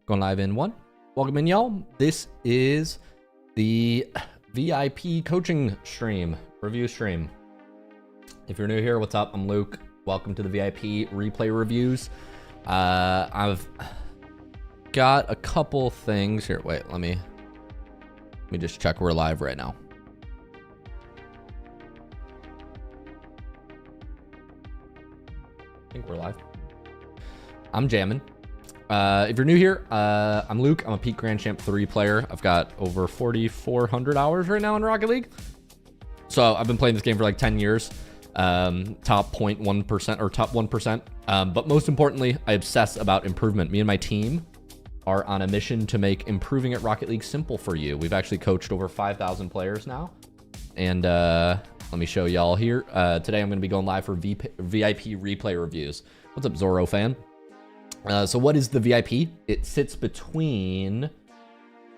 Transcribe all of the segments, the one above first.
Going live in 1. Welcome in, y'all. This is the VIP coaching stream, review stream. If you're new here, what's up? I'm Luke. Welcome to the VIP replay reviews. I've got a couple things here. Wait, let me just check we're live right now. I think we're live. I'm jamming. If you're new here, I'm Luke. I'm a Peak Grand Champ 3 player. I've got over 4,400 hours right now in Rocket League. So I've been playing this game for like 10 years. Top 0.1% or top 1%. But most importantly, I obsess about improvement. Me and my team are on a mission to make improving at Rocket League simple for you. We've actually coached over 5,000 players now. And let me show y'all here. Today I'm going to be going live for VIP replay reviews. What's up, Zorro fan? So what is the VIP? It sits between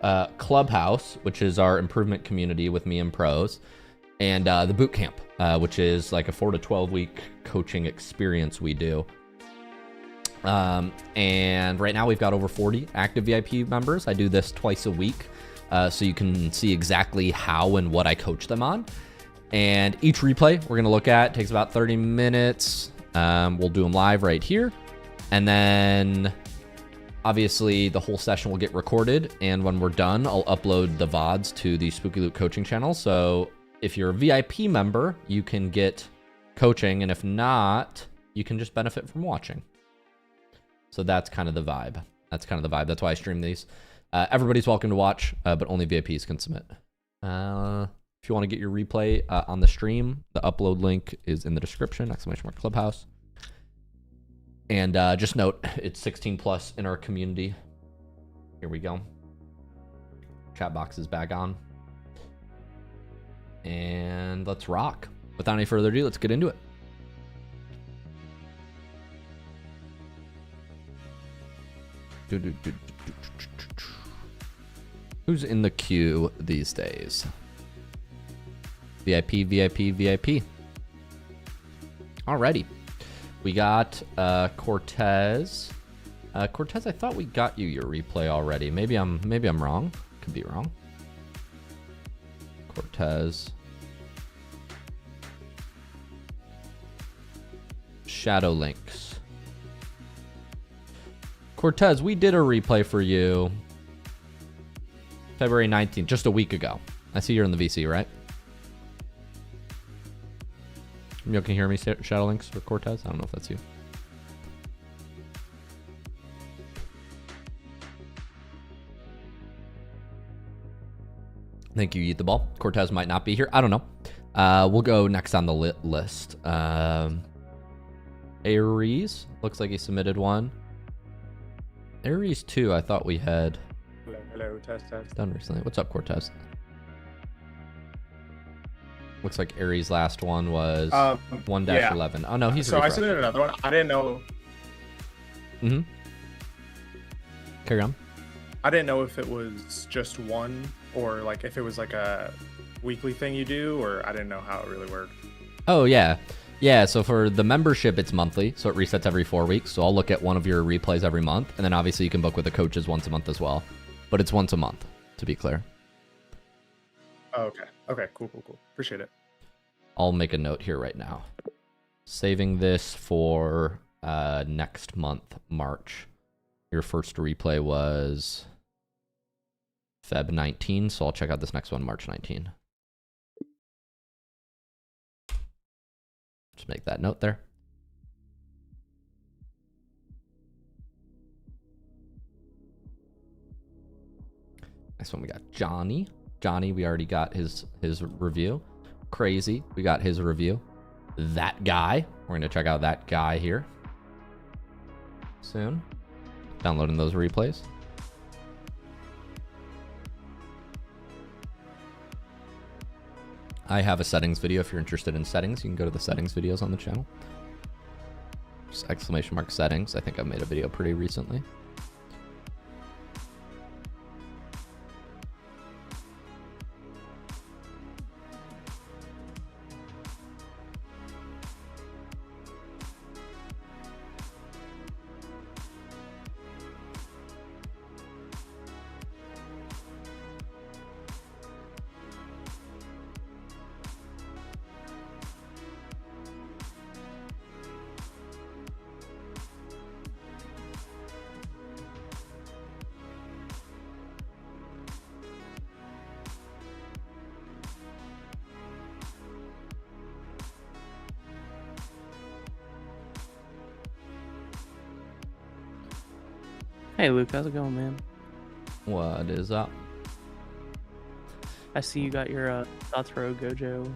Clubhouse, which is our improvement community with me and pros, and the Bootcamp, which is like a 4 to 12 week coaching experience we do. And right now we've got over 40 active VIP members. I do this twice a week, so you can see exactly how and what I coach them on. And each replay we're going to look at takes about 30 minutes. We'll do them live right here. And then obviously the whole session will get recorded. And when we're done, I'll upload the VODs to the SpookyLuke coaching channel. So if you're a VIP member, you can get coaching. And if not, you can just benefit from watching. So that's kind of the vibe. That's why I stream these. Everybody's welcome to watch, but only VIPs can submit. If you want to get your replay on the stream, the upload link is in the description, !Clubhouse. And just note, it's 16 plus in our community. Here we go. Chat box is back on. And let's rock. Without any further ado, let's get into it. Who's in the queue these days? VIP, VIP, VIP. Alrighty. We got Cortez. Cortez, I thought we got you your replay already. Maybe I'm wrong. Could be wrong. Cortez. Shadow Links. Cortez, we did a replay for you February 19th, just a week ago. I see you're in the VC, right? You can hear me, Shadow Links or Cortez? I don't know if that's you. Thank you, Eat the Ball. Cortez might not be here. I don't know. We'll go next on the list. Aries. Looks like he submitted one. Aries 2, I thought we had. Hello, test. Done recently. What's up, Cortez? Looks like Aries' last one was 1-11. Oh no, he's so refreshed. I submitted another one. I didn't know. Carry on. I didn't know if it was just one or like if it was like a weekly thing you do, or I didn't know how it really worked. Oh yeah. So for the membership, it's monthly, so it resets every 4 weeks. So I'll look at one of your replays every month, and then obviously you can book with the coaches once a month as well. But it's once a month, to be clear. Oh, okay, cool. Appreciate it. I'll make a note here right now. Saving this for next month, March. Your first replay was Feb 19, so I'll check out this next one, March 19. Just make that note there. Next one, we got Johnny. Johnny, we already got his review. Crazy, we got his review. That guy, we're gonna check out that guy here soon. Downloading those replays. I have a settings video. If you're interested in settings, you can go to the settings videos on the channel. Just ! Settings. I think I've made a video pretty recently. Hey Luke, how's it going, man? What is up? I see you got your Dots Row Gojo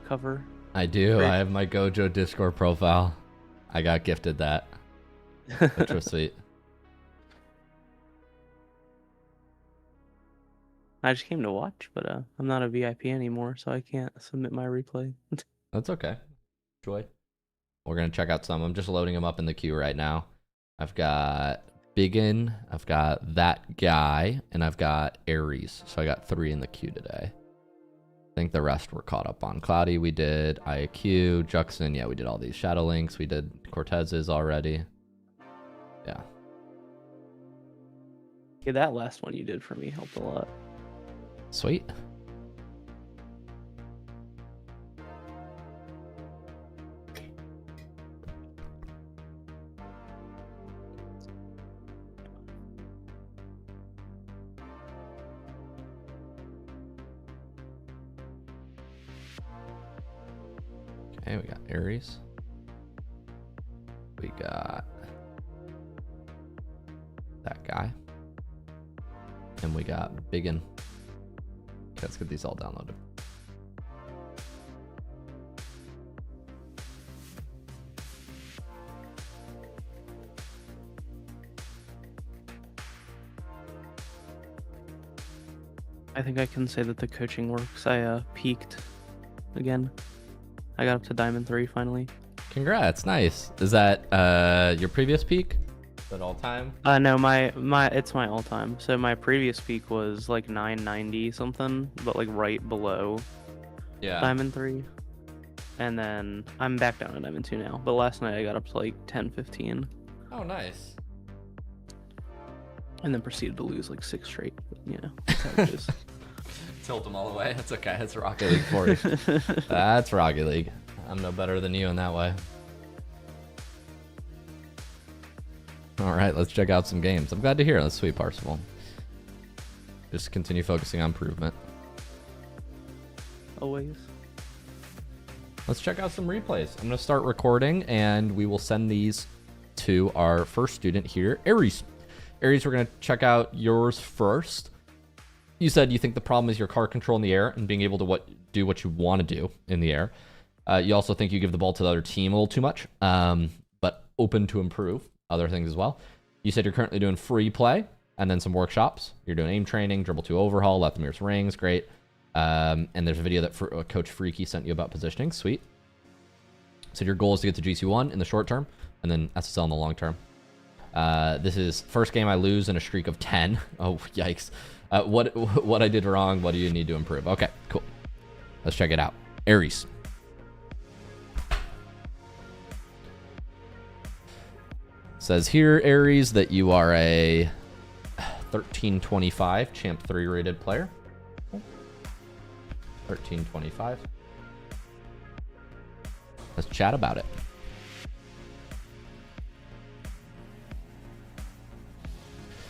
cover. I do. Great. I have my Gojo Discord profile. I got gifted that, which was sweet. I just came to watch, but I'm not a VIP anymore, so I can't submit my replay. That's okay. Enjoy. We're going to check out some. I'm just loading them up in the queue right now. I've got Biggin, I've got that guy, and I've got Aries. So I got 3 in the queue today. I think the rest were caught up on. Cloudy, we did. IAQ, Juxon, yeah, we did all these. Shadow Links, we did Cortez's already. Yeah. Yeah, that last one you did for me helped a lot. Sweet. Okay, we got Aries. We got that guy. And we got Biggin. Okay, let's get these all downloaded. I think I can say that the coaching works. I peaked again. I got up to Diamond 3 finally. Congrats, nice. Is that your previous peak? Is that all time? No, it's my all-time. So my previous peak was like 990 something, but like right below Diamond 3. And then I'm back down to Diamond 2 now. But last night I got up to like 10-15. Oh, nice. And then proceeded to lose like 6 straight. Yeah, that's how it is. Tilt them all the way. That's okay. That's Rocket League for you. That's Rocket League. I'm no better than you in that way. All right, let's check out some games. I'm glad to hear. That's sweet, Parsival. Just continue focusing on improvement. Always. Let's check out some replays. I'm going to start recording, and we will send these to our first student here, Aries. Aries, we're going to check out yours first. You said you think the problem is your car control in the air and being able to do what you want to do in the air. You also think you give the ball to the other team a little too much, but open to improve other things as well. You said you're currently doing free play and then some workshops. You're doing aim training, dribble 2 overhaul, let the mirrors rings, great. And there's a video that Coach Freaky sent you about positioning, sweet. So your goal is to get to GC1 in the short term and then SSL in the long term. This is first game I lose in a streak of 10. Oh, yikes. What I did wrong, what do you need to improve? Okay, cool. Let's check it out. Aries. Says here, Aries, that you are a 1325 Champ 3 rated player. 1325. Let's chat about it.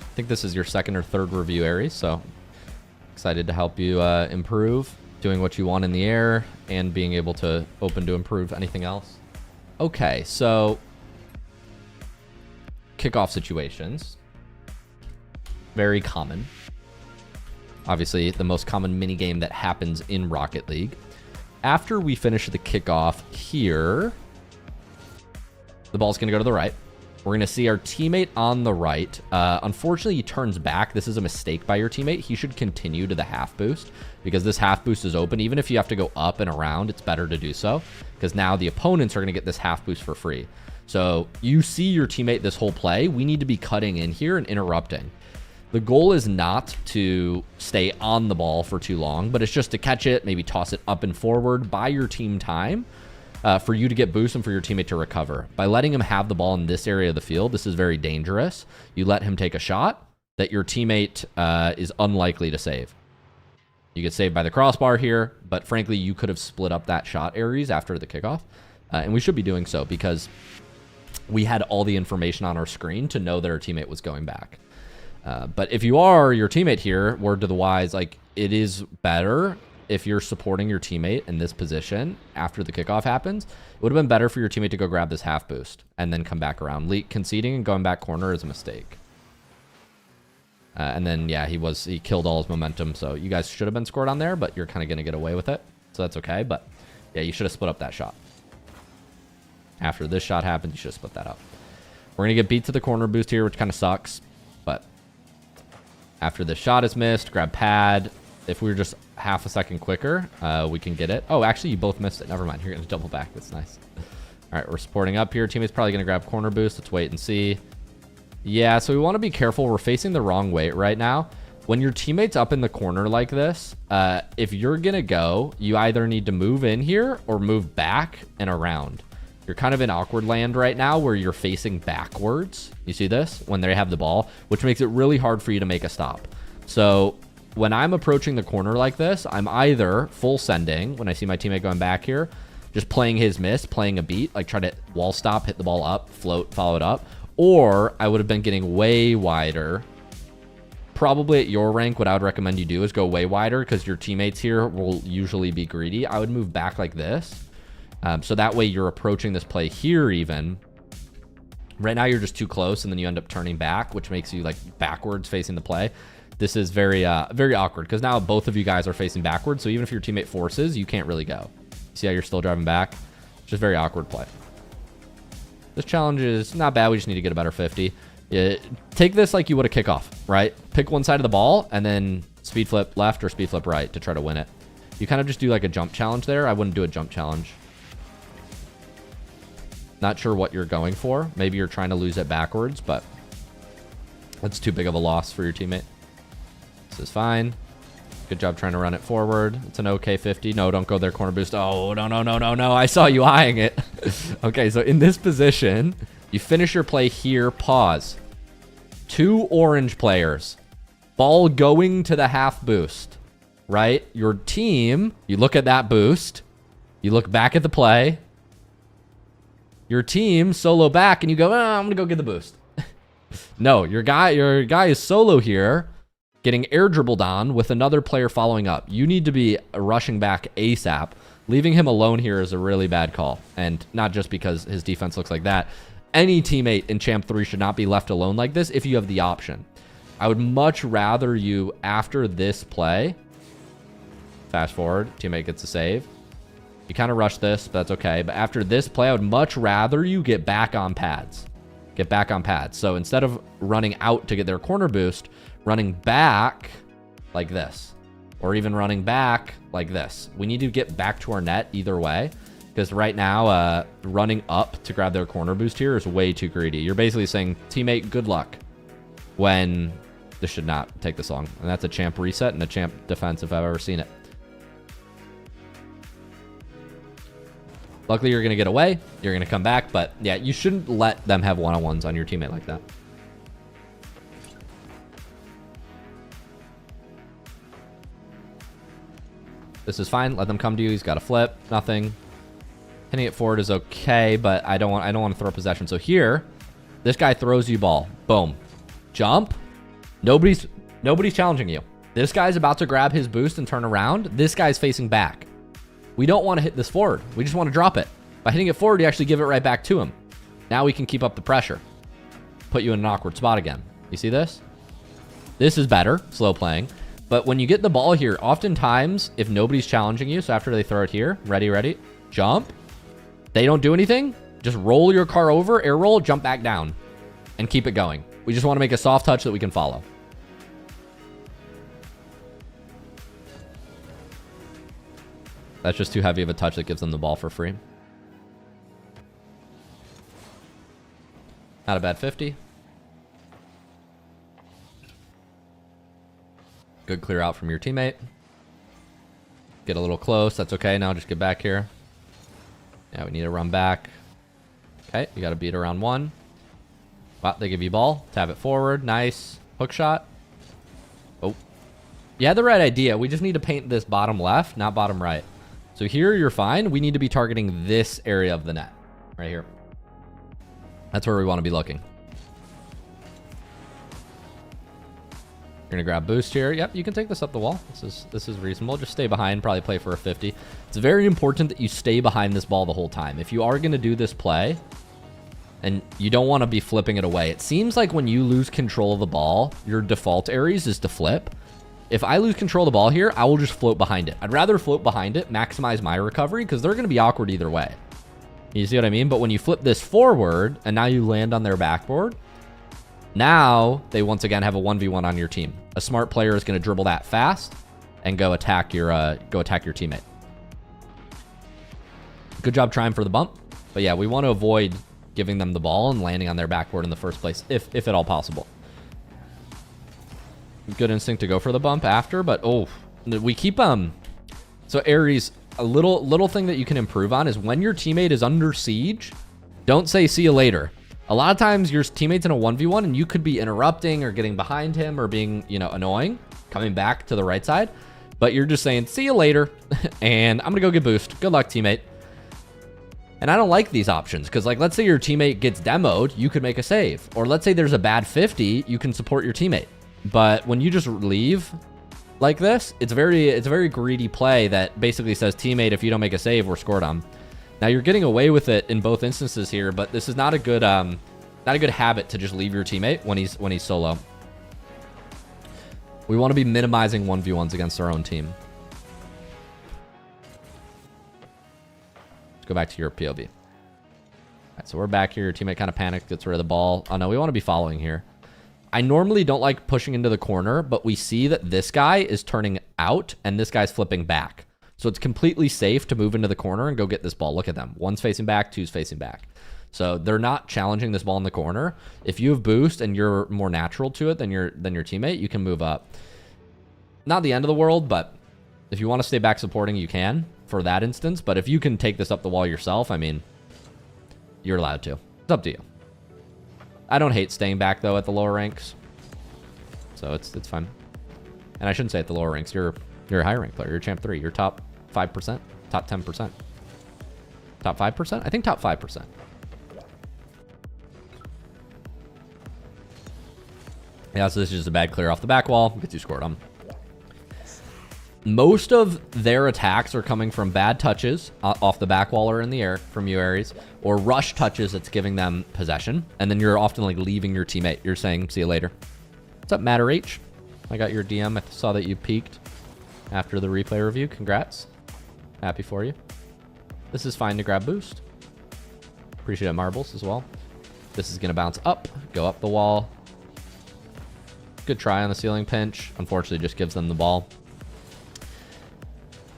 I think this is your second or third review, Aries, so excited to help you improve, doing what you want in the air, and being able to open to improve anything else. Okay, so kickoff situations. Very common. Obviously, the most common minigame that happens in Rocket League. After we finish the kickoff here, the ball's going to go to the right. We're going to see our teammate on the right. Unfortunately, he turns back. This is a mistake by your teammate. He should continue to the half boost because this half boost is open. Even if you have to go up and around, it's better to do so because now the opponents are going to get this half boost for free. So you see your teammate this whole play. We need to be cutting in here and interrupting. The goal is not to stay on the ball for too long, but it's just to catch it, maybe toss it up and forward, buy your team time. For you to get boost and for your teammate to recover. By letting him have the ball in this area of the field, this is very dangerous. You let him take a shot that your teammate is unlikely to save. You get saved by the crossbar here, but frankly, you could have split up that shot, Aries, after the kickoff. And we should be doing so because we had all the information on our screen to know that our teammate was going back. But if you are your teammate here, word to the wise, like it is better if you're supporting your teammate in this position after the kickoff happens, it would have been better for your teammate to go grab this half boost and then come back around. Conceding and going back corner is a mistake. And then, yeah, he killed all his momentum. So you guys should have been scored on there, but you're kind of going to get away with it. So that's okay. But yeah, you should have split up that shot. After this shot happened, you should have split that up. We're going to get beat to the corner boost here, which kind of sucks. But after this shot is missed, grab pad. If we were just half a second quicker, we can get it. Oh, actually, you both missed it. Never mind. You're going to double back. That's nice. All right, we're supporting up here. Teammate's probably going to grab corner boost. Let's wait and see. Yeah, so we want to be careful. We're facing the wrong way right now. When your teammate's up in the corner like this, if you're going to go, you either need to move in here or move back and around. You're kind of in awkward land right now where you're facing backwards. You see this? When they have the ball, which makes it really hard for you to make a stop. So when I'm approaching the corner like this, I'm either full sending when I see my teammate going back here, just playing his miss, playing a beat, like try to wall stop, hit the ball up, float, follow it up. Or I would have been getting way wider. Probably at your rank, what I would recommend you do is go way wider because your teammates here will usually be greedy. I would move back like this. So that way you're approaching this play here even. Right now you're just too close and then you end up turning back, which makes you like backwards facing the play. This is very awkward because now both of you guys are facing backwards. So even if your teammate forces, you can't really go. See how you're still driving back? It's just very awkward play. This challenge is not bad. We just need to get a better 50. Take this like you would a kickoff, right? Pick one side of the ball and then speed flip left or speed flip right to try to win it. You kind of just do like a jump challenge there. I wouldn't do a jump challenge. Not sure what you're going for. Maybe you're trying to lose it backwards, but that's too big of a loss for your teammate. This is fine. Good job trying to run it forward. It's an okay 50. No, don't go there. Corner boost. Oh, no. I saw you eyeing it. Okay, so in this position, you finish your play here. Pause. 2 orange players. Ball going to the half boost, right? Your team, you look at that boost. You look back at the play. Your team solo back and you go, I'm going to go get the boost. No, your guy is solo here, getting air dribbled on with another player following up. You need to be rushing back ASAP. Leaving him alone here is a really bad call. And not just because his defense looks like that. Any teammate in Champ 3 should not be left alone like this if you have the option. I would much rather you, after this play, fast forward, teammate gets a save. You kind of rush this, but that's okay. But after this play, I would much rather you get back on pads. Get back on pads. So instead of running out to get their corner boost, running back like this. Or even running back like this. We need to get back to our net either way. Because right now, running up to grab their corner boost here is way too greedy. You're basically saying, teammate, good luck. When this should not take this long. And that's a champ reset and a champ defense if I've ever seen it. Luckily, you're going to get away. You're going to come back. But yeah, you shouldn't let them have one-on-ones on your teammate like that. This is fine. Let them come to you. He's got a flip. Nothing. Hitting it forward is okay, but I don't want to throw possession. So here, this guy throws you ball. Boom. Jump. Nobody's challenging you. This guy's about to grab his boost and turn around. This guy's facing back. We don't want to hit this forward. We just want to drop it. By hitting it forward, you actually give it right back to him. Now we can keep up the pressure. Put you in an awkward spot again. You see this? This is better. Slow playing. But when you get the ball here, oftentimes, if nobody's challenging you, so after they throw it here, ready, jump. They don't do anything. Just roll your car over, air roll, jump back down, and keep it going. We just want to make a soft touch that we can follow. That's just too heavy of a touch that gives them the ball for free. Not a bad 50. Good clear out from your teammate. Get a little close. That's okay. Now just get back here. Yeah, we need to run back. Okay, you got to beat around 1. Wow, they give you ball. Tap it forward. Nice. Hook shot. Oh. You had the right idea. We just need to paint this bottom left, not bottom right. So here you're fine. We need to be targeting this area of the net. Right here. That's where we want to be looking. gonna grab boost here. Yep, you can take this up the wall. This is reasonable. Just stay behind, probably play for a 50. It's very important that you stay behind this ball the whole time. If you are gonna do this play, and you don't want to be flipping it away. It seems like when you lose control of the ball, your default Aries is to flip. If I lose control of the ball here, I will just float behind it. I'd rather float behind it, maximize my recovery, because they're going to be awkward either way. You see what I mean? But when you flip this forward, and now you land on their backboard, now they once again have a 1v1 on your team. A smart player is going to dribble that fast and go attack your teammate. Good job trying for the bump. But yeah, we want to avoid giving them the ball and landing on their backboard in the first place, if at all possible. Good instinct to go for the bump after, but we keep so Aries, a little thing that you can improve on is when your teammate is under siege, don't say see you later. A lot of times your teammate's in a 1v1 and you could be interrupting or getting behind him or being, annoying, coming back to the right side, but you're just saying see you later and I'm gonna go get boost. Good luck, teammate. And I don't like these options because, like, let's say your teammate gets demoed, you could make a save. Or let's say there's a bad 50, you can support your teammate. But when you just leave like this, it's a very greedy play that basically says, teammate, if you don't make a save, we're scored on. Now you're getting away with it in both instances here, but this is not a good habit to just leave your teammate when he's solo. We want to be minimizing 1v1s against our own team. Let's go back to your POV. All right, so we're back here. Your teammate kind of panics, gets rid of the ball. Oh no, we want to be following here. I normally don't like pushing into the corner, but we see that this guy is turning out and this guy's flipping back. So it's completely safe to move into the corner and go get this ball. Look at them. One's facing back, two's facing back. So they're not challenging this ball in the corner. If you have boost and you're more natural to it than your teammate, you can move up. Not the end of the world, but if you want to stay back supporting, you can for that instance. But if you can take this up the wall yourself, I mean, you're allowed to. It's up to you. I don't hate staying back though at the lower ranks, so it's fine. And I shouldn't say at the lower ranks. You're a high rank player. You're champ 3. You're top 5%, top 10%, top 5%. I think top 5%. Yeah, so this is just a bad clear off the back wall. Gets you scored on. Most of their attacks are coming from bad touches off the back wall or in the air from you, Aries, or rush touches that's giving them possession. And then you're often like leaving your teammate. You're saying, see you later. What's up, Matter H? I got your DM. I saw that you peaked after the replay review. Congrats. Happy for you. This is fine to grab boost. Appreciate marbles as well. This is going to bounce up, go up the wall. Good try on the ceiling pinch. Unfortunately, just gives them the ball.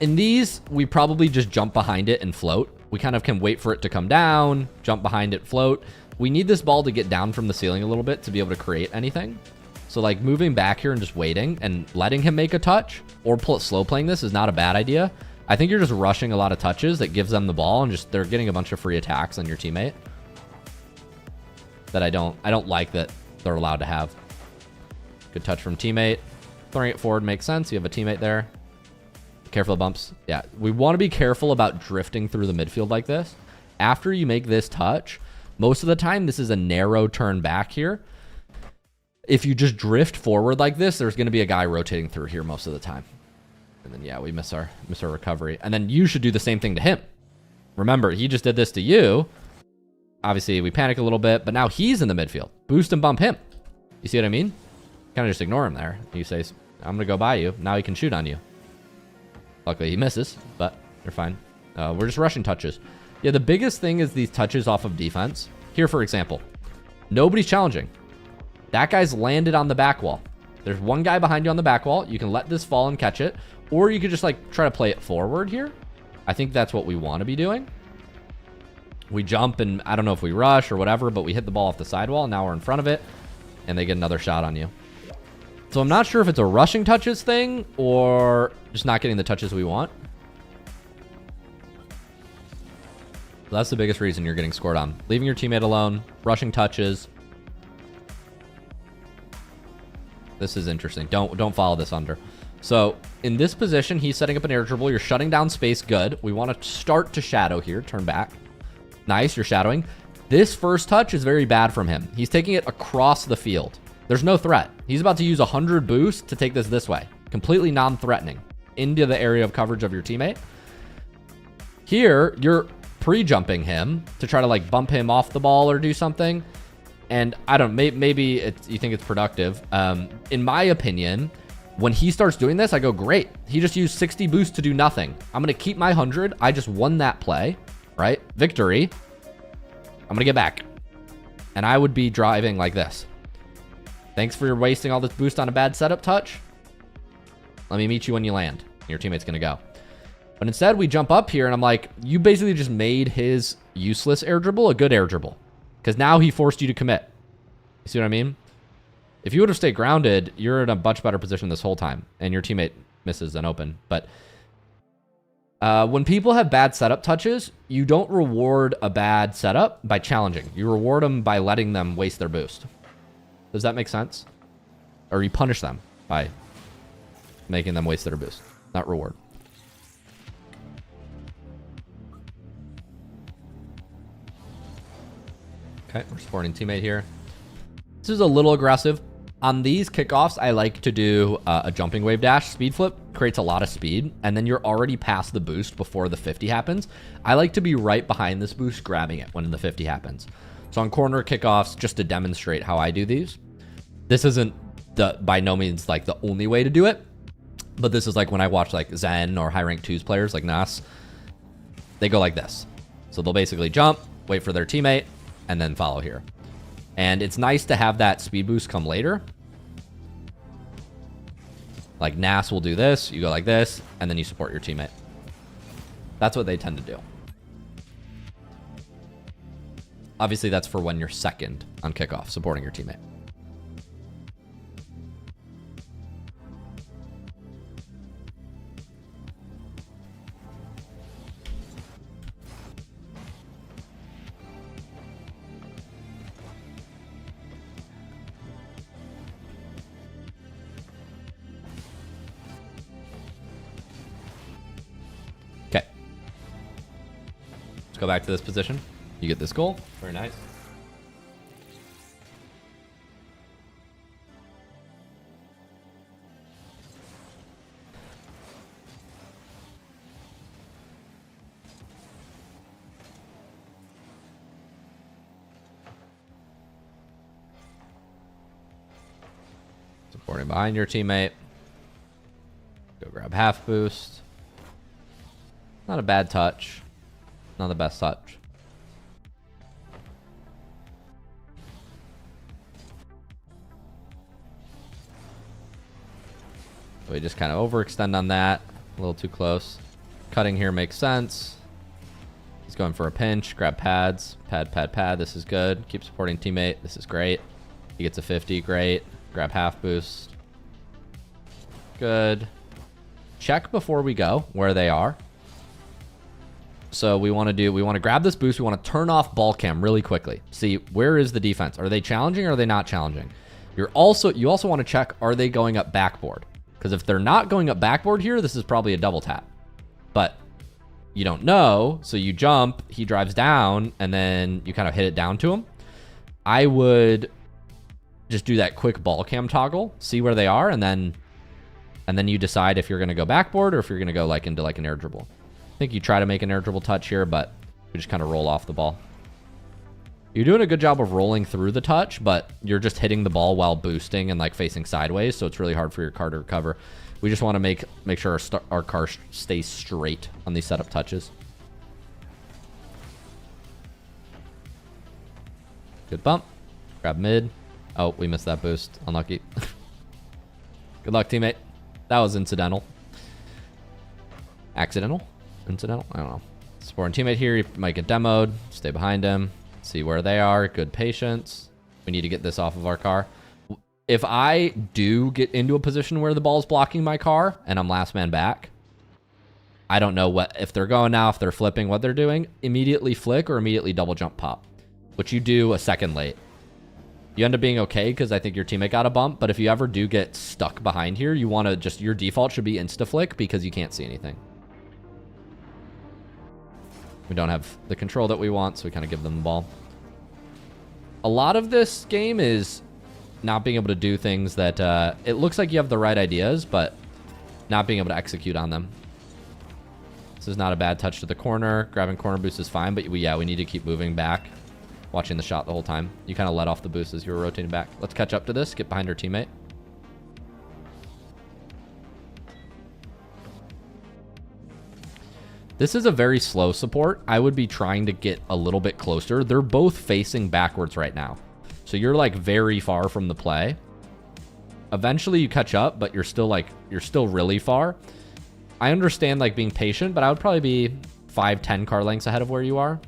In these, we probably just jump behind it and float. We kind of can wait for it to come down, jump behind it, float. We need this ball to get down from the ceiling a little bit to be able to create anything. So like moving back here and just waiting and letting him make a touch or slow playing this is not a bad idea. I think you're just rushing a lot of touches that gives them the ball and just they're getting a bunch of free attacks on your teammate that I don't like that they're allowed to have. Good touch from teammate. Throwing it forward makes sense. You have a teammate there. Careful of bumps. Yeah, we want to be careful about drifting through the midfield like this. After you make this touch, most of the time this is a narrow turn back here. If you just drift forward like this, there's going to be a guy rotating through here most of the time. And then yeah, we miss our recovery. And then you should do the same thing to him. Remember, he just did this to you. Obviously, we panic a little bit, but now he's in the midfield. Boost and bump him. You see what I mean? Kind of just ignore him there. You say, I'm going to go by you. Now he can shoot on you. Luckily, he misses, but you're fine. We're just rushing touches. Yeah, the biggest thing is these touches off of defense. Here, for example, nobody's challenging. That guy's landed on the back wall. There's one guy behind you on the back wall. You can let this fall and catch it, or you could just like try to play it forward here. I think that's what we want to be doing. We jump, and I don't know if we rush or whatever, but we hit the ball off the sidewall. Now we're in front of it, and they get another shot on you. So I'm not sure if it's a rushing touches thing or just not getting the touches we want. So that's the biggest reason you're getting scored on. Leaving your teammate alone, rushing touches. This is interesting. Don't follow this under. So in this position, he's setting up an air dribble. You're shutting down space. Good. We want to start to shadow here. Turn back. Nice. You're shadowing. This first touch is very bad from him. He's taking it across the field. There's no threat. He's about to use 100 boost to take this way. Completely non-threatening into the area of coverage of your teammate. Here, you're pre-jumping him to try to like bump him off the ball or do something. And I don't, maybe you think it's productive. In my opinion, when he starts doing this, I go, great. He just used 60 boost to do nothing. I'm going to keep my 100. I just won that play, right? Victory. I'm going to get back. And I would be driving like this. Thanks for wasting all this boost on a bad setup touch. Let me meet you when you land. Your teammate's going to go. But instead, we jump up here, and I'm like, you basically just made his useless air dribble a good air dribble. Because now he forced you to commit. You see what I mean? If you would have stayed grounded, you're in a much better position this whole time. And your teammate misses an open. But when people have bad setup touches, you don't reward a bad setup by challenging. You reward them by letting them waste their boost. Does that make sense? Or you punish them by making them waste their boost. Not reward. Okay, we're supporting teammate here. This is a little aggressive. On these kickoffs, I like to do a jumping wave dash. Speed flip creates a lot of speed, and then you're already past the boost before the 50 happens. I like to be right behind this boost, grabbing it when the 50 happens. So on corner kickoffs, just to demonstrate how I do these, this isn't by no means like the only way to do it, but this is like when I watch like Zen or high rank 2s players like Nas, they go like this. So they'll basically jump, wait for their teammate, and then follow here. And it's nice to have that speed boost come later. Like Nas will do this, you go like this, and then you support your teammate. That's what they tend to do. Obviously, that's for when you're second on kickoff, supporting your teammate. Let's go back to this position. You get this goal. Very nice. Supporting behind your teammate. Go grab half boost. Not a bad touch. Not the best touch. We just kind of overextend on that. A little too close. Cutting here makes sense. He's going for a pinch. Grab pads. Pad. This is good. Keep supporting teammate. This is great. He gets a 50. Great. Grab half boost. Good. Check before we go where they are. So we want to grab this boost. We want to turn off ball cam really quickly. See, where is the defense? Are they challenging or are they not challenging? You also want to check, are they going up backboard? Because if they're not going up backboard here, this is probably a double tap. But you don't know, so you jump, he drives down, and then you kind of hit it down to him. I would just do that quick ball cam toggle, see where they are, and then you decide if you're going to go backboard or if you're going to go like into like an air dribble. I think you try to make an air dribble touch here, but you just kind of roll off the ball. You're doing a good job of rolling through the touch, but you're just hitting the ball while boosting and like facing sideways, so it's really hard for your car to recover. We just want to make sure our car stays straight on these setup touches. Good bump. Grab mid. Oh, we missed that boost. Unlucky. Good luck, teammate. That was incidental. Accidental? Incidental? I don't know. Supporting teammate here. You might get demoed. Stay behind him. See where they are. Good patience. We need to get this off of our car. If I do get into a position where the ball's blocking my car and I'm last man back, I don't know if they're going now, if they're flipping, what they're doing. Immediately flick or immediately double jump pop, which you do a second late. You end up being okay because I think your teammate got a bump, but if you ever do get stuck behind here, you want to just, your default should be insta flick because you can't see anything. We don't have the control that we want, so we kind of give them the ball. A lot of this game is not being able to do things that it looks like you have the right ideas, but not being able to execute on them. This is not a bad touch to the corner. Grabbing corner boost is fine, but yeah, we need to keep moving back. Watching the shot the whole time. You kind of let off the boost as you were rotating back. Let's catch up to this. Get behind our teammate. This is a very slow support. I would be trying to get a little bit closer. They're both facing backwards right now. So you're like very far from the play. Eventually you catch up, but you're still really far. I understand like being patient, but I would probably be 5-10 car lengths ahead of where you are.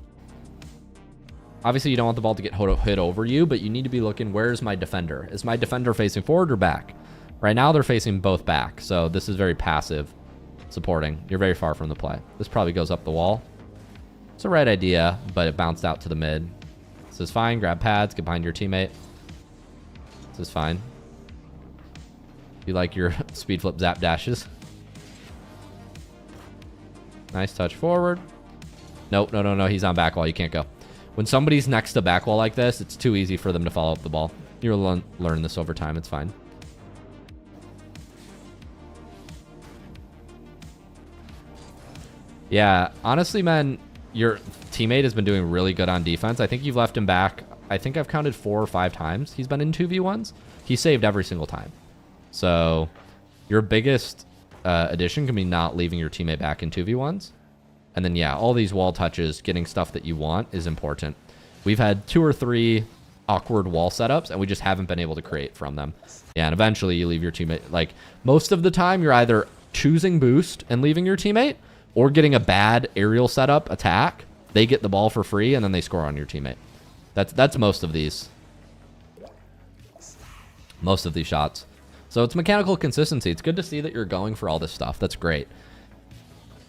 Obviously you don't want the ball to get hit over you, but you need to be looking, where's my defender? Is my defender facing forward or back? Right now they're facing both back. So this is very passive supporting. You're very far from the play. This probably goes up the wall. It's the right idea, but it bounced out to the mid. This is fine. Grab pads, get behind your teammate. This is fine. You like your speed flip zap dashes. Nice touch forward. Nope, no. He's on back wall. You can't go. When somebody's next to back wall like this, it's too easy for them to follow up the ball. You'll learn this over time. It's fine. Yeah, honestly, man, your teammate has been doing really good on defense. I think you've left him back. I think I've counted 4 or 5 times he's been in 2v1s. He saved every single time. So your biggest addition can be not leaving your teammate back in 2v1s. And then, yeah, all these wall touches, getting stuff that you want is important. We've had 2 or 3 awkward wall setups, and we just haven't been able to create from them. Yeah, and eventually you leave your teammate. Like, most of the time, you're either choosing boost and leaving your teammate, or getting a bad aerial setup attack. They get the ball for free, and then they score on your teammate. That's most of these. Most of these shots. So it's mechanical consistency. It's good to see that you're going for all this stuff. That's great.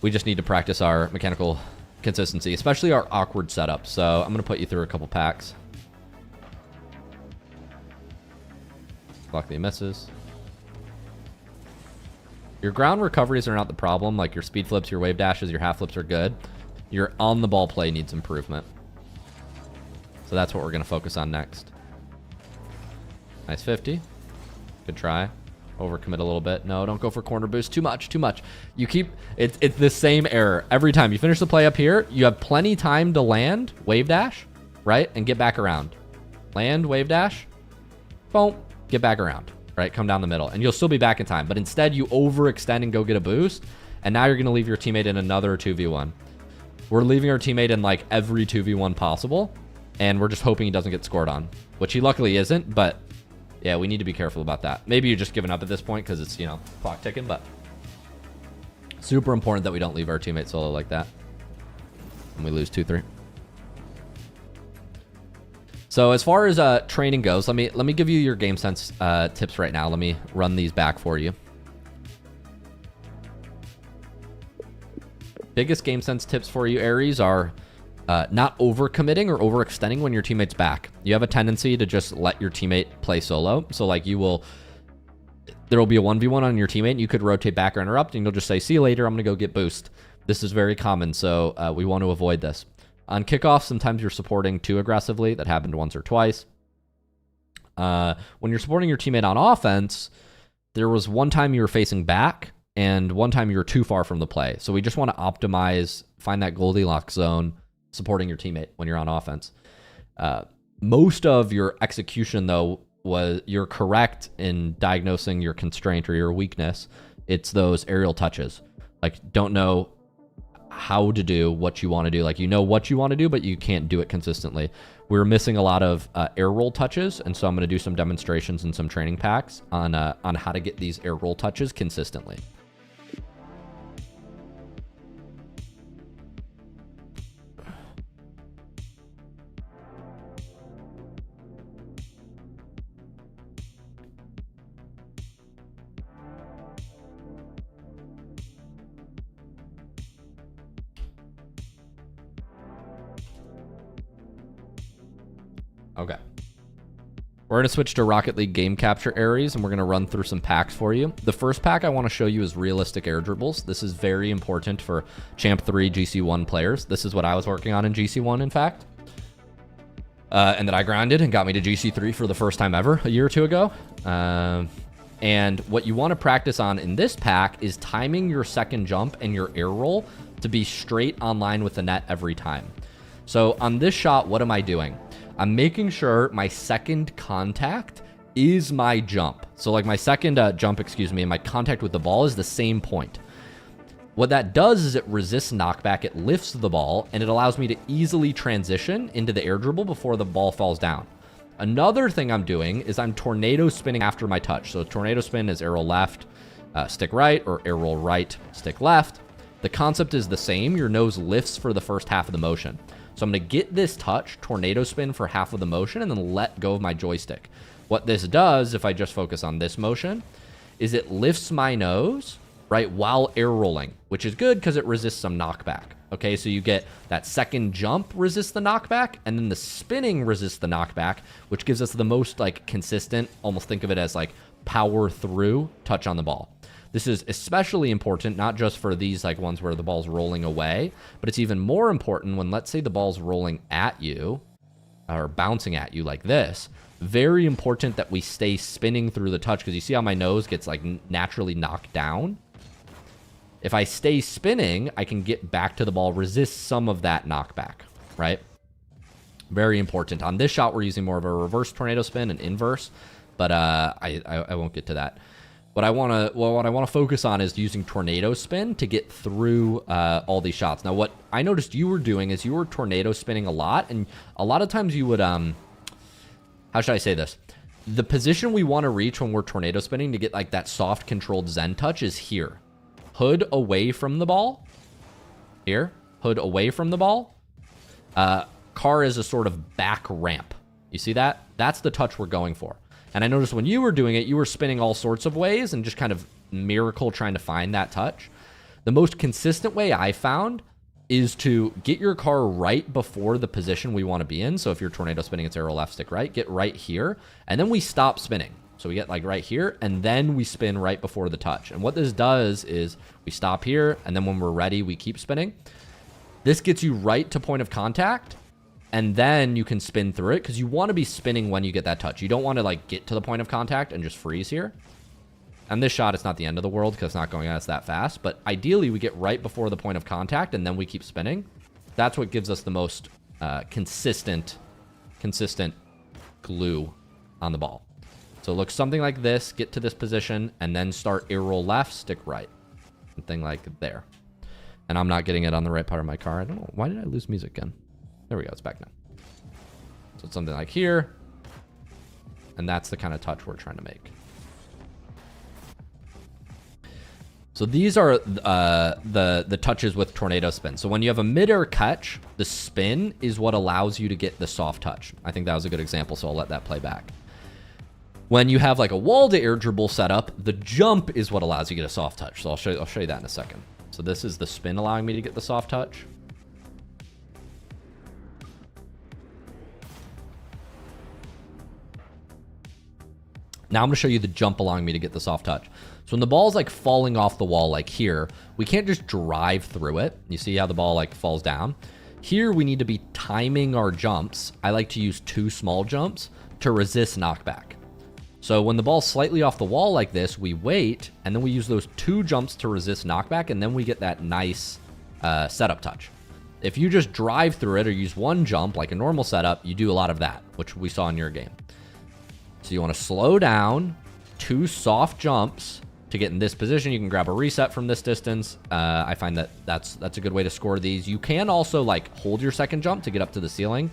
We just need to practice our mechanical consistency, especially our awkward setup. So I'm going to put you through a couple packs. Luckily misses. Your ground recoveries are not the problem. Like your speed flips, your wave dashes, your half flips are good. Your on the ball play needs improvement. So that's what we're going to focus on next. Nice 50. Good try. Overcommit a little bit. No, don't go for corner boost. Too much. You keep... It's the same error. Every time you finish the play up here, you have plenty time to land, wave dash, right? And get back around. Land, wave dash. Boom. Get back around, right? Come down the middle. And you'll still be back in time. But instead, you overextend and go get a boost. And now you're going to leave your teammate in another 2v1. We're leaving our teammate in like every 2v1 possible. And we're just hoping he doesn't get scored on. Which he luckily isn't, but... yeah, we need to be careful about that. Maybe you're just giving up at this point because it's, you know, clock ticking, but super important that we don't leave our teammate solo like that. And we lose 2-3. So as far as training goes, let me give you your game sense tips right now. Let me run these back for you. Biggest game sense tips for you, Aries, are not overcommitting or overextending when your teammate's back. You have a tendency to just let your teammate play solo. So like there will be a 1v1 on your teammate and you could rotate back or interrupt and you'll just say, see you later, I'm going to go get boost. This is very common, so we want to avoid this. On kickoff, sometimes you're supporting too aggressively. That happened once or twice. When you're supporting your teammate on offense, there was one time you were facing back and one time you were too far from the play. So we just want to optimize, find that Goldilocks zone, supporting your teammate when you're on offense. Most of your execution, though, was you're correct in diagnosing your constraint or your weakness. It's those aerial touches. Like, don't know how to do what you want to do. Like, you know what you want to do, but you can't do it consistently. We're missing a lot of air roll touches, and so I'm going to do some demonstrations and some training packs on how to get these air roll touches consistently. Okay. We're going to switch to Rocket League Game Capture Aries, and we're going to run through some packs for you. The first pack I want to show you is realistic air dribbles. This is very important for Champ 3 GC1 players. This is what I was working on in GC1, in fact. and that I grinded and got me to GC3 for the first time ever a year or two ago. And what you want to practice on in this pack is timing your second jump and your air roll to be straight on line with the net every time. So on this shot, what am I doing? I'm making sure my second contact is my jump. So like my second jump, and my contact with the ball is the same point. What that does is it resists knockback, it lifts the ball, and it allows me to easily transition into the air dribble before the ball falls down. Another thing I'm doing is I'm tornado spinning after my touch. So tornado spin is air roll left, stick right, or air roll right, stick left. The concept is the same. Your nose lifts for the first half of the motion. So I'm going to get this touch, tornado spin for half of the motion, and then let go of my joystick. What this does, if I just focus on this motion, is it lifts my nose, right, while air rolling, which is good because it resists some knockback. Okay, so you get that second jump resists the knockback, and then the spinning resists the knockback, which gives us the most like consistent, almost think of it as like power through touch on the ball. This is especially important, not just for these like ones where the ball's rolling away, but it's even more important when, let's say, the ball's rolling at you or bouncing at you like this. Very important that we stay spinning through the touch, because you see how my nose gets like naturally knocked down? If I stay spinning, I can get back to the ball, resist some of that knockback, right? Very important. On this shot, we're using more of a reverse tornado spin, an inverse, but I won't get to that. What I want to focus on is using tornado spin to get through all these shots. Now, what I noticed you were doing is you were tornado spinning a lot, and a lot of times you would, how should I say this? The position we want to reach when we're tornado spinning to get like that soft controlled Zen touch is here. Hood away from the ball. Here. Hood away from the ball. Car is a sort of back ramp. You see that? That's the touch we're going for. And I noticed when you were doing it, you were spinning all sorts of ways and just kind of miracle trying to find that touch. The most consistent way I found is to get your car right before the position we want to be in. So if you're tornado spinning, it's arrow left, stick right. Get right here. And then we stop spinning. So we get like right here, and then we spin right before the touch. And what this does is we stop here, and then when we're ready, we keep spinning. This gets you right to point of contact, and then you can spin through it, because you want to be spinning when you get that touch. You don't want to like get to the point of contact and just freeze here. And this shot, it's not the end of the world because it's not going at us that fast, but ideally we get right before the point of contact, and then we keep spinning. That's what gives us the most consistent glue on the ball. So it looks something like this, get to this position, and then start air roll left, stick right. Something like there. And I'm not getting it on the right part of my car. I don't know. Why did I lose music again? There we go. It's back now. So it's something like here. And that's the kind of touch we're trying to make. So these are the touches with tornado spin. So when you have a mid-air catch, the spin is what allows you to get the soft touch. I think that was a good example, so I'll let that play back. When you have like a wall to air dribble setup, the jump is what allows you to get a soft touch. So I'll show you that in a second. So this is the spin allowing me to get the soft touch. Now I'm going to show you the jump allowing me to get the soft touch. So when the ball's like falling off the wall like here, we can't just drive through it. You see how the ball like falls down? Here we need to be timing our jumps. I like to use 2 small jumps to resist knockback. So when the ball's slightly off the wall like this, we wait, and then we use those 2 jumps to resist knockback, and then we get that nice setup touch. If you just drive through it or use 1 jump like a normal setup, you do a lot of that, which we saw in your game. So you want to slow down, 2 soft jumps to get in this position. You can grab a reset from this distance. I find that that's a good way to score these. You can also like hold your second jump to get up to the ceiling.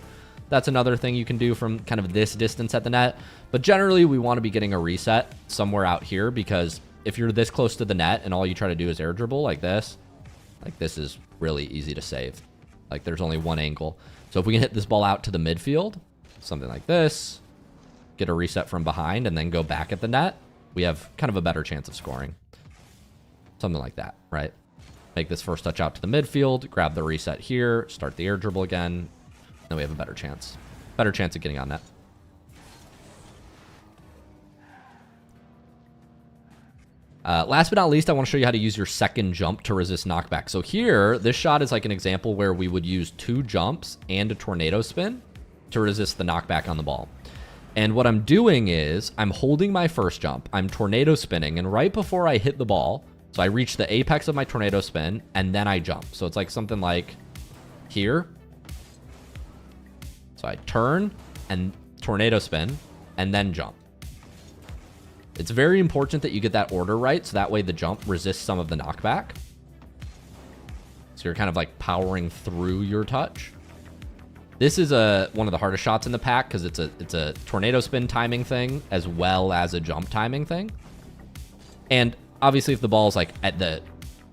That's another thing you can do from kind of this distance at the net. But generally, we want to be getting a reset somewhere out here, because if you're this close to the net and all you try to do is air dribble like this is really easy to save. Like there's only 1 angle. So if we can hit this ball out to the midfield, something like this, get a reset from behind, and then go back at the net, we have kind of a better chance of scoring. Something like that, right? Make this first touch out to the midfield, grab the reset here, start the air dribble again. Then we have a better chance. Better chance of getting on net. Last but not least, I want to show you how to use your second jump to resist knockback. So here, this shot is like an example where we would use 2 jumps and a tornado spin to resist the knockback on the ball. And what I'm doing is I'm holding my first jump, I'm tornado spinning, and right before I hit the ball, so I reach the apex of my tornado spin, and then I jump. So it's like something like here. So I turn and tornado spin, and then jump. It's very important that you get that order right, so that way the jump resists some of the knockback. So you're kind of like powering through your touch. This is one of the hardest shots in the pack because it's a tornado spin timing thing as well as a jump timing thing. And obviously if the ball is like at the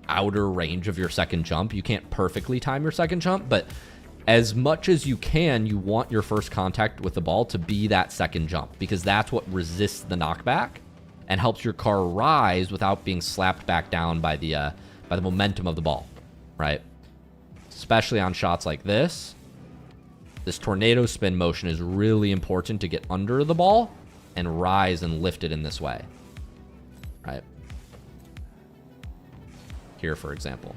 outer range of your second jump, you can't perfectly time your second jump, but as much as you can, you want your first contact with the ball to be that second jump because that's what resists the knockback and helps your car rise without being slapped back down by the momentum of the ball, right? Especially on shots like this. This tornado spin motion is really important to get under the ball and rise and lift it in this way, right? Here, for example.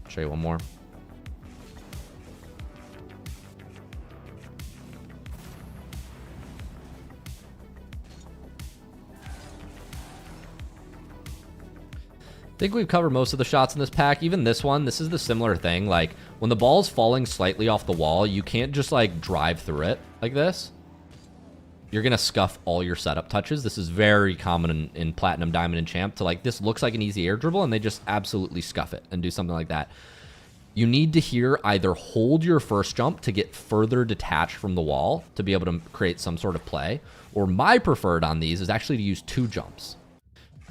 I'll show you one more. I think we've covered most of the shots in this pack. Even this one, this is the similar thing. Like when the ball's falling slightly off the wall, you can't just like drive through it like this. You're going to scuff all your setup touches. This is very common in Platinum, Diamond, and Champ to like, this looks like an easy air dribble and they just absolutely scuff it and do something like that. You need to here either hold your first jump to get further detached from the wall to be able to create some sort of play, or my preferred on these is actually to use 2 jumps.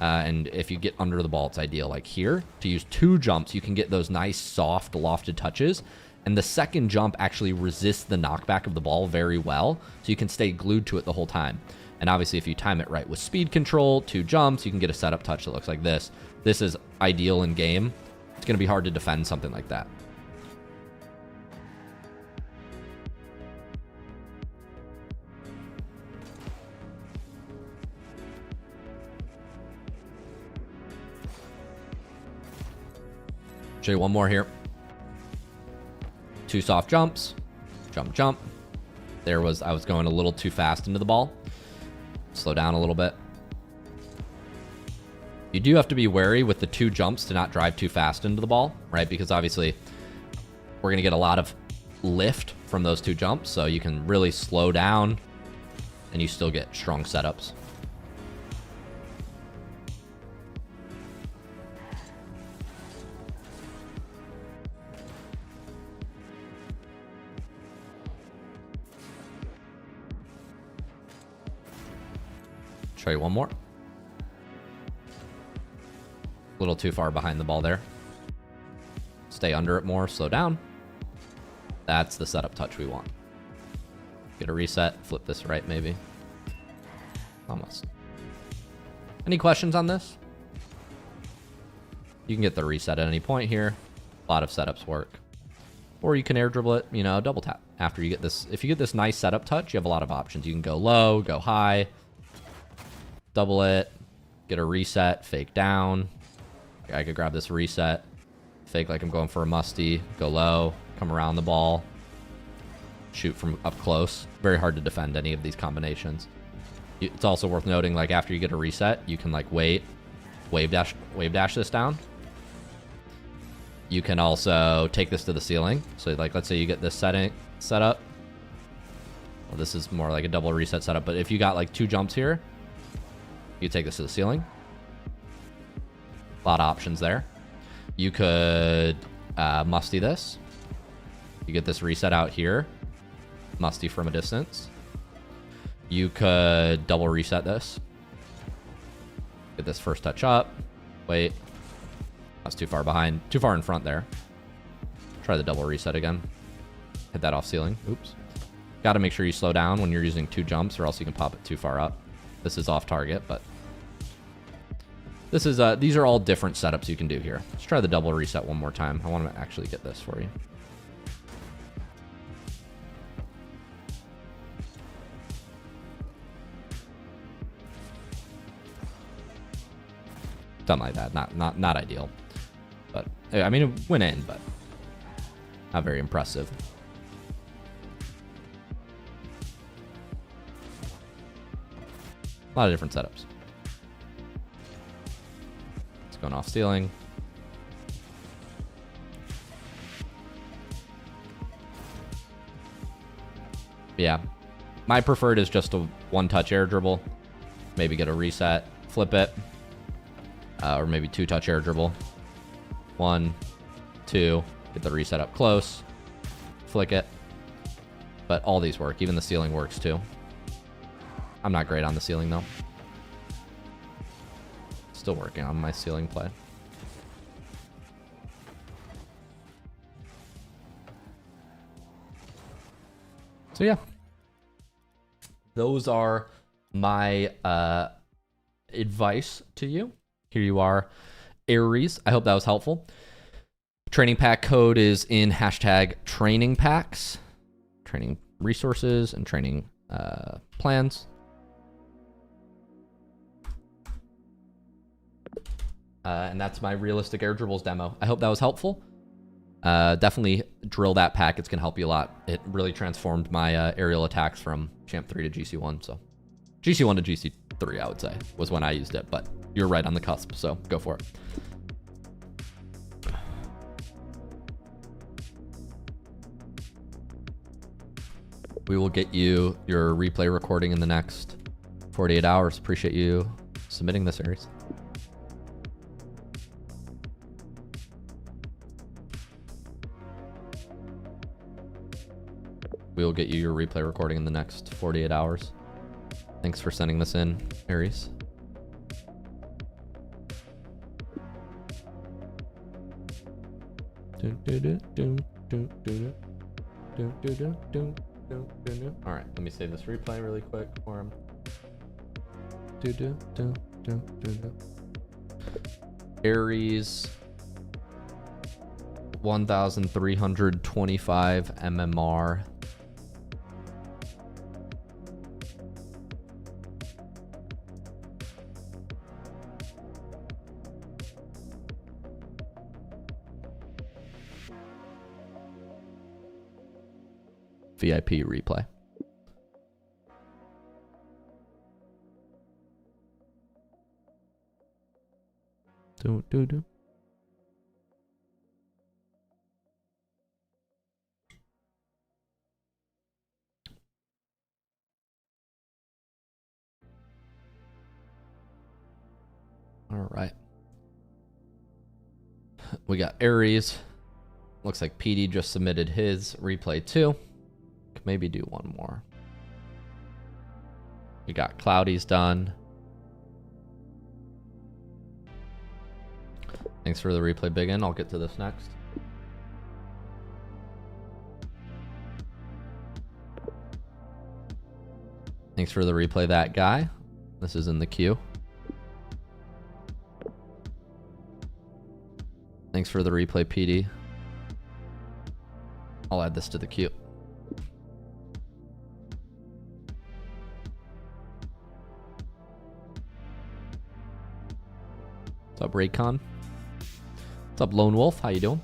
And if you get under the ball, it's ideal. Like here, to use 2 jumps, you can get those nice, soft, lofted touches. And the second jump actually resists the knockback of the ball very well, so you can stay glued to it the whole time. And obviously, if you time it right with speed control, 2 jumps, you can get a setup touch that looks like this. This is ideal in game. It's going to be hard to defend something like that. Show you one more here. 2 soft jumps. Jump, jump. I was going a little too fast into the ball. Slow down a little bit. You do have to be wary with the 2 jumps to not drive too fast into the ball, right? Because obviously we're going to get a lot of lift from those 2 jumps. So you can really slow down and you still get strong setups. Show you one more. A little too far behind the ball there. Stay under it more, slow down. That's the setup touch we want. Get a reset, flip this right maybe. Almost. Any questions on this? You can get the reset at any point here. A lot of setups work. Or you can air dribble it, you know, double tap. After you get this, if you get this nice setup touch, you have a lot of options. You can go low, go high. Double it, get a reset, fake down. I could grab this reset, fake like I'm going for a musty, go low, come around the ball, shoot from up close. Very hard to defend any of these combinations. It's also worth noting, like after you get a reset, you can like wave dash this down. You can also take this to the ceiling. So like, let's say you get this setting set up. Well, this is more like a double reset setup, but if you got like 2 jumps here, you take this to the ceiling. A lot of options there. You could musty this. You get this reset out here. Musty from a distance. You could double reset this. Get this first touch up. Wait. That's too far behind. Too far in front there. Try the double reset again. Hit that off ceiling. Oops. Got to make sure you slow down when you're using 2 jumps or else you can pop it too far up. This is off target, but this is these are all different setups you can do here. Let's try the double reset one more time. I want to actually get this for you. Something like that. Not ideal. But I mean, it went in, but not very impressive. A lot of different setups. It's going off ceiling. Yeah. My preferred is just a one-touch air dribble. Maybe get a reset, flip it. Or maybe two-touch air dribble. 1, 2, get the reset up close. Flick it. But all these work. Even the ceiling works too. I'm not great on the ceiling though. Still working on my ceiling play. So yeah. Those are my advice to you. Here you are, Aries. I hope that was helpful. Training pack code is in hashtag training packs, training resources, and training plans. And that's my realistic air dribbles demo. I hope that was helpful. Definitely drill that pack. It's going to help you a lot. It really transformed my aerial attacks from Champ 3 to GC1. So GC1 to GC3, I would say, was when I used it. But you're right on the cusp, so go for it. We will get you your replay recording in the next 48 hours. Appreciate you submitting this, Aries. We will get you your replay recording in the next 48 hours. Thanks for sending this in, Aries. All right, let me save this replay really quick for him. Aries 1325 MMR. VIP replay. Do. All right. We got Aries. Looks like PD just submitted his replay too. Could maybe do one more. We got Cloudy's done. Thanks for the replay, Biggin. I'll get to this next. Thanks for the replay, that guy. This is in the queue. Thanks for the replay, PD. I'll add this to the queue. What's up, Raycon? What's up, Lone Wolf? How you doing?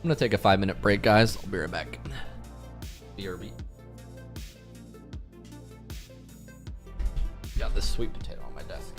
I'm gonna take a 5-minute break, guys. I'll be right back. BRB. Got this sweet potato on my desk.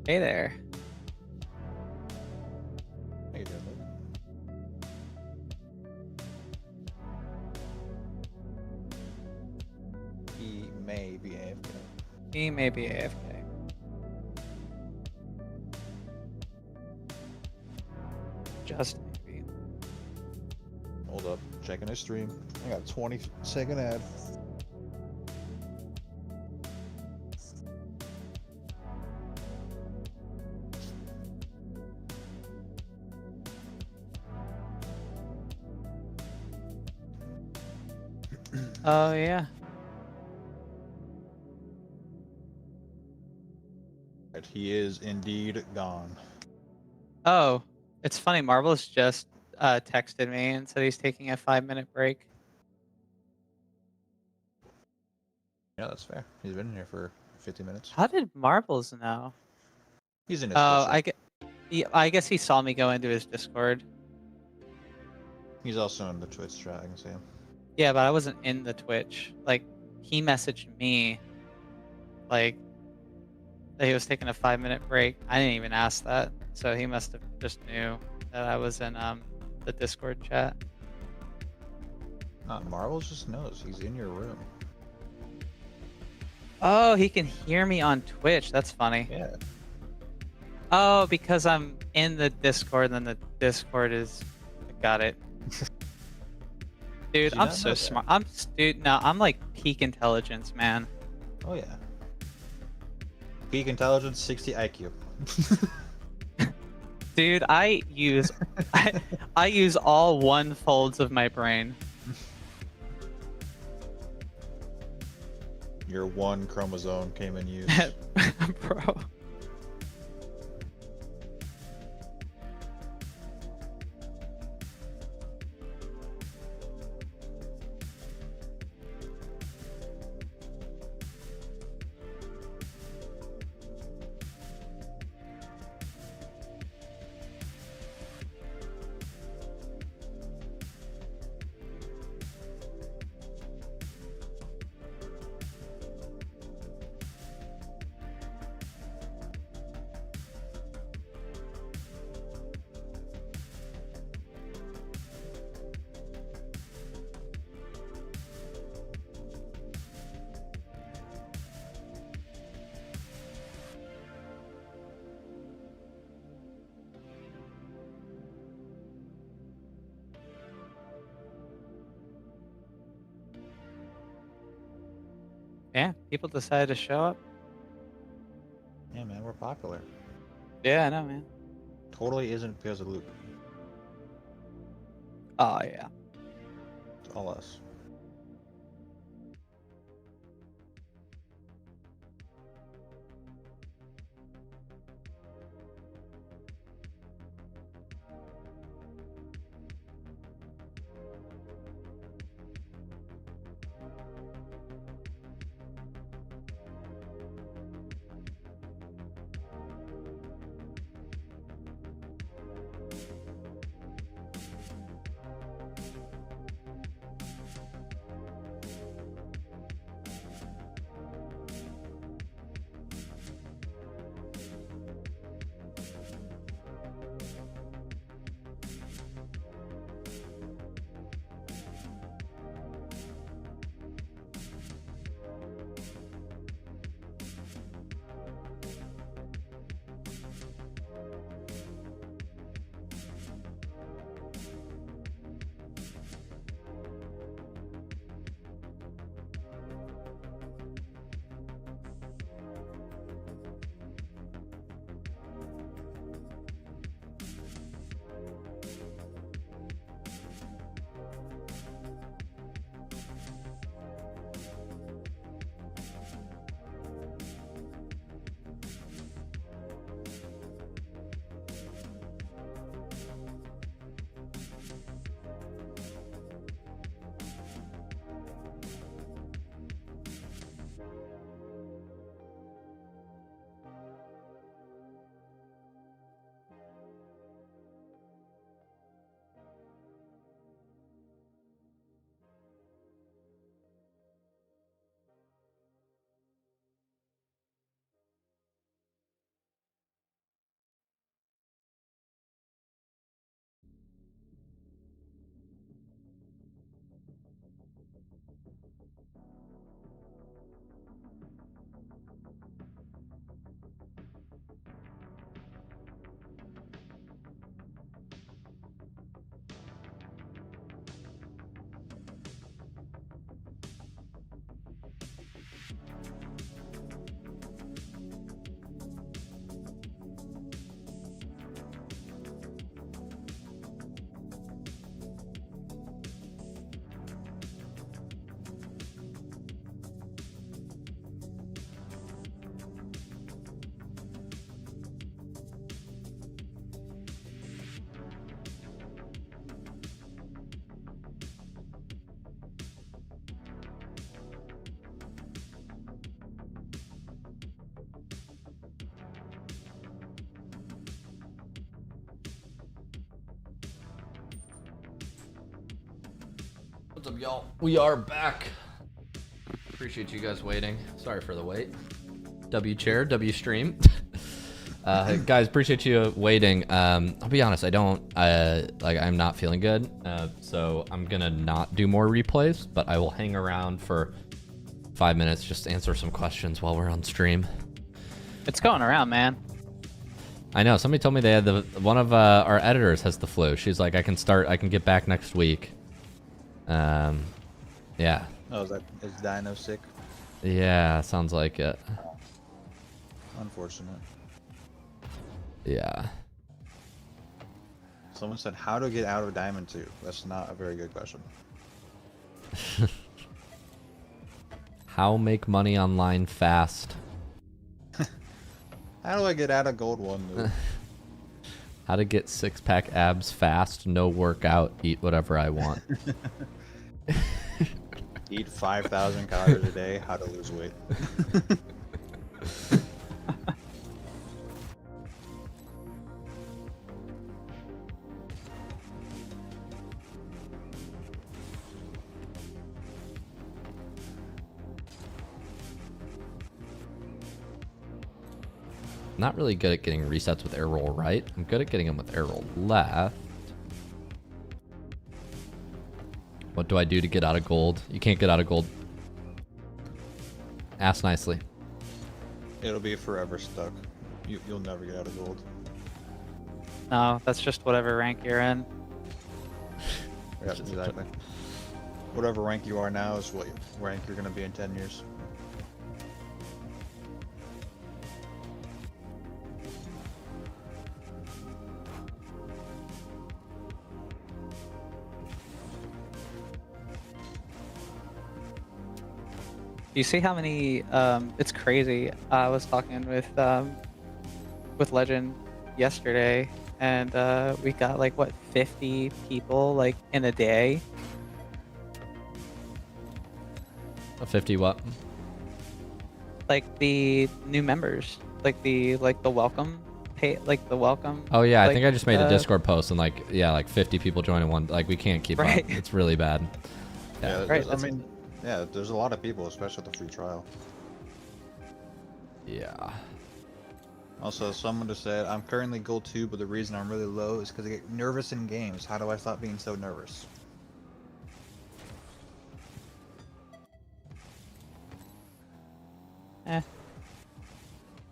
Hey there. How you doing, Luke? He may be AFK. He may be AFK. Just maybe. Hold up, checking his stream. I got a 20-second ad. Oh yeah. He is indeed gone. Oh, it's funny. Marvel's just texted me and said he's taking a 5-minute break. Yeah, that's fair. He's been in here for 50 minutes. How did Marbles know? He's in his Oh, Discord. I guess he saw me go into his Discord. He's also in the Twitch chat. I can see him. Yeah, but I wasn't in the Twitch. Like, he messaged me, like, that he was taking a 5-minute break. I didn't even ask that, so he must have just knew that I was in the Discord chat. Marvel's just knows. He's in your room. Oh, he can hear me on Twitch. That's funny. Yeah. Oh, because I'm in the Discord, and then the Discord is... Got it. Dude, I'm so smart. I'm like peak intelligence, man. Oh yeah. Peak intelligence, 60 IQ. Dude, I use I use all 1/4 of my brain. Your one chromosome came in use. Bro. Yeah, people decided to show up. Yeah, man, we're popular. Yeah, I know, man. Totally isn't because of Luke. Oh, yeah. It's all us. What's up, y'all? We are back. Appreciate you guys waiting. Sorry for the wait. W chair, W stream. Guys, appreciate you waiting. I'll be honest, I'm not feeling good. So I'm gonna not do more replays, but I will hang around for 5 minutes, just answer some questions while we're on stream. It's going around, man. I know. Somebody told me they had one of our editors has the flu. She's like, I can get back next week. Yeah. Oh, is Dino sick? Yeah, sounds like it. Unfortunate. Yeah. Someone said, how to get out of Diamond 2? That's not a very good question. How make money online fast? How do I get out of Gold 1, dude? How to get six-pack abs fast, no workout, eat whatever I want. Eat 5,000 calories a day, how to lose weight. Not really good at getting resets with air roll right. I'm good at getting them with air roll left. What do I do to get out of gold? You can't get out of gold. Ask nicely. It'll be forever stuck. You'll never get out of Gold. No, that's just whatever rank you're in. Yeah, exactly. Whatever rank you are now is what rank you're going to be in 10 years. You see how many? It's crazy. I was talking with Legend yesterday, and we got like what 50 people like in a day. 50 what? Like the new members, like the welcome pay, like the welcome. Oh yeah, like, I think I just made a Discord post and like 50 people joining one. Like we can't keep up. It's really bad. Yeah, right. I mean, yeah, there's a lot of people, especially with the free trial. Yeah. Also, someone just said, I'm currently Gold 2, but the reason I'm really low is because I get nervous in games. How do I stop being so nervous?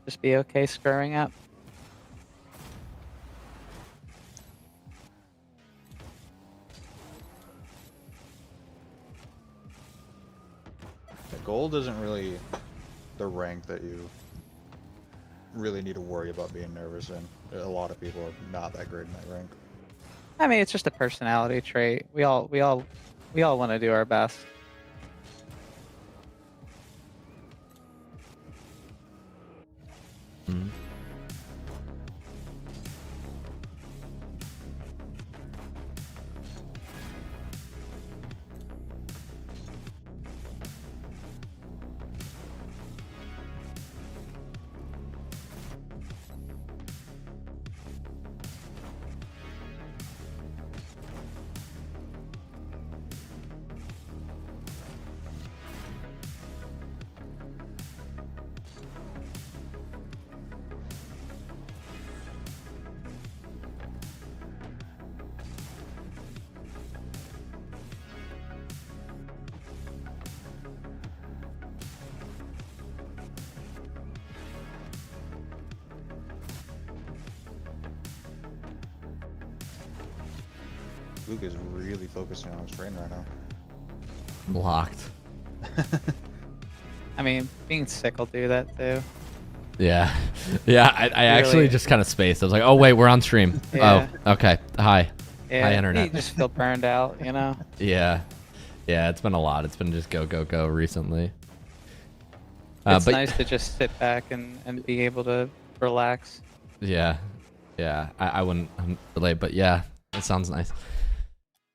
Just be okay screwing up. The Gold isn't really the rank that you really need to worry about being nervous in. A lot of people are not that great in that rank. I mean, it's just a personality trait. We all want to do our best. Mm-hmm. Luke is really focusing on his train right now. Locked. I mean, being sick will do that too. Yeah. Yeah, I actually just kind of spaced. I was like, oh, wait, we're on stream. Yeah. Oh, okay. Hi. Yeah, Hi, internet. you just feel burned out, you know? Yeah. Yeah, it's been a lot. It's been just go, go, go recently. It's but nice to just sit back and be able to relax. Yeah. Yeah. I wouldn't relate, but yeah, it sounds nice.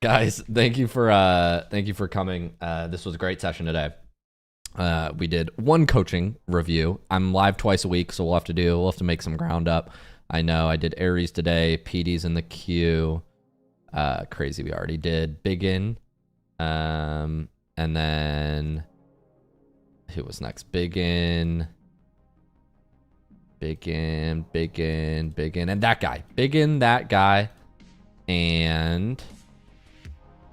Guys, thank you for coming. This was a great session today. We did one coaching review. I'm live twice a week, so we'll have to make some ground up. I know I did Aries today. PD's in the queue. Crazy we already did. Biggin. And then who was next? Biggin, and that guy. Biggin, that guy, and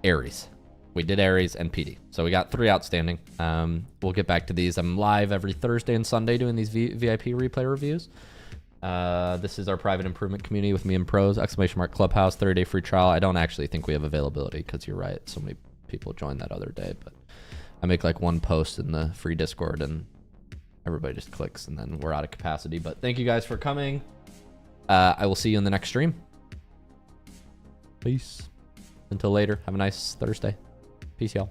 Aries. We did Aries and PD. So we got 3 outstanding. We'll get back to these. I'm live every Thursday and Sunday doing these VIP replay reviews. This is our private improvement community with me and pros, !Clubhouse, 30-day free trial. I don't actually think we have availability because you're right. So many people joined that other day, but I make like one post in the free Discord and everybody just clicks and then we're out of capacity. But thank you guys for coming. I will see you in the next stream. Peace. Until later, have a nice Thursday. Peace, y'all.